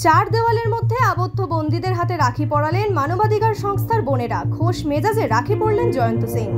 চার দেওয়ালের মধ্যে আবদ্ধ বন্দীদের হাতে রাখি পরালেন মানবাধিকার সংস্থার বোনেরা। খোশ মেজাজে রাখি পরলেন জয়ন্ত সিং।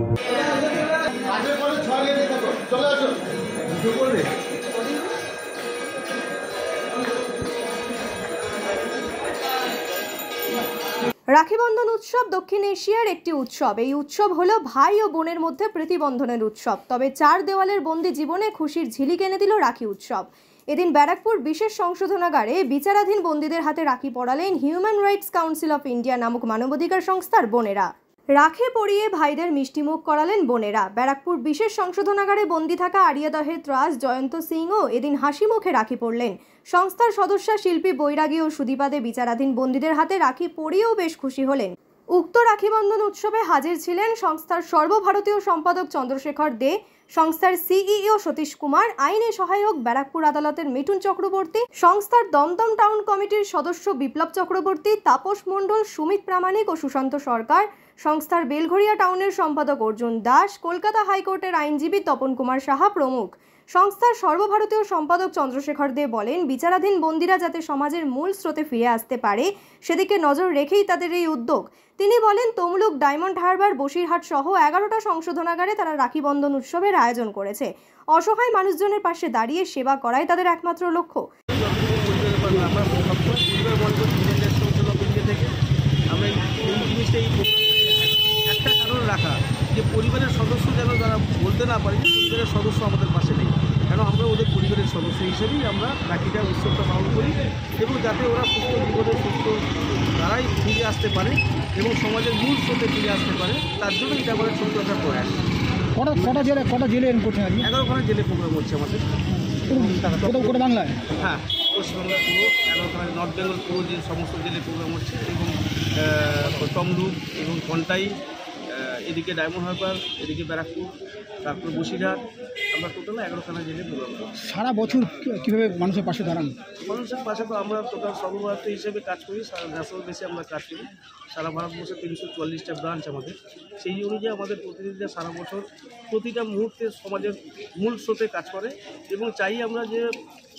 রাখি বন্ধন উৎসব দক্ষিণ এশিয়ার একটি উৎসব। এই উৎসব হলো ভাই ও বোনের মধ্যে প্রীতিবন্ধনের উৎসব। তবে চার দেওয়ালের বন্দি জীবনে খুশির ঝিলিক এনে দিল রাখি উৎসব। এদিন ব্যারাকপুর বিশেষ সংশোধনাগারে বিচারাধীন বন্দীদের হাতে রাখি পরালেন human rights council of India নামক মানবাধিকার সংস্থার বোনেরা। রাখি পরিয়ে ভাইদের মিষ্টিমুখ করালেন বোনেরা। ব্যারাকপুর বিশেষ সংশোধনাগারে বন্দী থাকা আরিয়াদহের ত্রাস জয়ন্ত সিংও এদিন হাসি মুখে রাখি পরলেন। সংস্থার সদস্যা শিল্পী বৈরাগী ও সুদীপাদে বিচারাধীন বন্দীদের হাতে রাখি পরিয়েও বেশ খুশি হলেন। উক্ত রাখি বন্ধন উৎসবে হাজির ছিলেন সংস্থার সর্বভারতীয় সম্পাদক চন্দ্রশেখর দে, সংস্থার সিইও সতীশ কুমার, আইনে সহায়ক ব্যারাকপুর আদালতের মিঠুন চক্রবর্তী, সংস্থার দমদম টাউন কমিটির সদস্য বিপ্লব চক্রবর্তী, তাপস মণ্ডল, সুমিত প্রামাণিক ও সুশান্ত সরকার, সংস্থার বেলঘরিয়া টাউনের সম্পাদক অর্জুন দাস, কলকাতা হাইকোর্টের আইনজীবী তপন কুমার সাহা প্রমুখ। সংস্থার সর্বভারতীয় সম্পাদক চন্দ্রশেখর দে বলেন, বিচারাধীন বন্দীরা যাতে সমাজের মূল স্রোতে ফিরে আসতে পারে সেদিকে নজর রেখেই তাদের এই উদ্যোগ। তিনি বলেন, তমলুক, ডায়মন্ড হারবার, বসিরহাট সহ 11টা সংশোধনাগারে তারা রাখি বন্ধন উৎসবের আয়োজন করেছে। অসহায় মানুষজনের পাশে দাঁড়িয়ে সেবা করাই তাদের একমাত্র লক্ষ্য। একটা কারণ রাখা যে পরিবারের সদস্য যেন তারা বলতে না পারে যে পরিবারের সদস্য আমাদের পাশে নেই, কেন আমরা ওদের পরিবারের সদস্য হিসেবেই আমরা রাখিটা উৎসবটা পালন করি এবং যাতে ওরা সুস্থ জীবনে সুস্থ তারাই ফিরে আসতে পারে এবং সমাজের মূল স্রোতে ফিরে আসতে পারে, তার জন্য এটা আমাদের ছোট্ট একটা প্রয়াস। কটা জেলে এরকম করছেন? 11খানা জেলে প্রোগ্রাম হচ্ছে আমাদের বাংলায়। হ্যাঁ, পশ্চিমবাংলার পুরো 11খানা, নর্থ বেঙ্গল পুরো যে সমস্ত জেলে প্রোগ্রাম হচ্ছে এবং তমলুক এবং কন্টাই, এদিকে ডায়মন্ড হারবার, এদিকে ব্যারাকপুর, তারপর বসিরহাট, আমরা টোটাল 11খানা জেলে প্রোগ্রাম করি। সারা বছর কীভাবে মানুষের পাশে দাঁড়ান? মানুষের পাশে তো আমরা টোটাল সর্বভারতীয় হিসেবে কাজ করি, সারা ন্যাশনাল বেসে আমরা কাজ করি। সারা ভারতবর্ষে 340টা ব্রাঞ্চ আমাদের, সেই অনুযায়ী আমাদের প্রতিনিধিরা সারা বছর প্রতিটা মুহূর্তে সমাজের মূল স্রোতে কাজ করে এবং চাই আমরা যে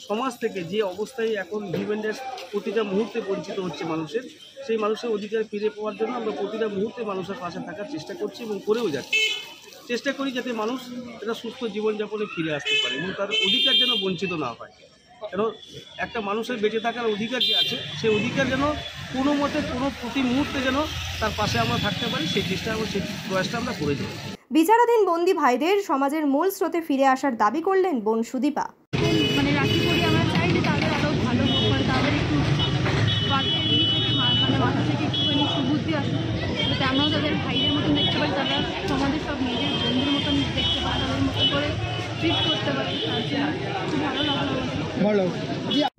সমাজ থেকে যে অবস্থায় এখন হিউম্যান রাইটস প্রতিটা মুহূর্তে বঞ্চিত হচ্ছে মানুষের, সেই মানুষের অধিকার ফিরে পাওয়ার জন্য আমরা প্রতিটা মুহূর্তে মানুষের পাশে থাকার চেষ্টা করছি এবং করেও যাচ্ছি। চেষ্টা করি যাতে মানুষ একটা সুস্থ জীবনযাপনে ফিরে আসতে পারে এবং তার অধিকার যেন বঞ্চিত না হয়। কেন একটা মানুষের বেঁচে থাকার অধিকার যে আছে, সেই অধিকার যেন কোনো মতে কোনো প্রতি মুহূর্তে যেন তার পাশে আমরা থাকতে পারি, সেই চেষ্টা এবং সেই প্রয়াসটা আমরা করে যাই। বিচারাধীন বন্দী ভাইদের সমাজের মূল স্রোতে ফিরে আসার দাবি করলেন বোন সুদীপা। মানে রাখি পরি আমরা চাই যে তাদের আরও ভালো হোক, মানে তাদের একটু মাথা থেকে একটুখানি সুবুদ্ধি আসে, যাতে আমরাও তাদের ভাইয়ের মতন দেখতে পারি, তারা সমাজের সব নিজের বন্ধুর মতন দেখতে পারে, তাদের মতো করে ট্রিট করতে পারে। তার জন্য খুব ভালো লাগলো।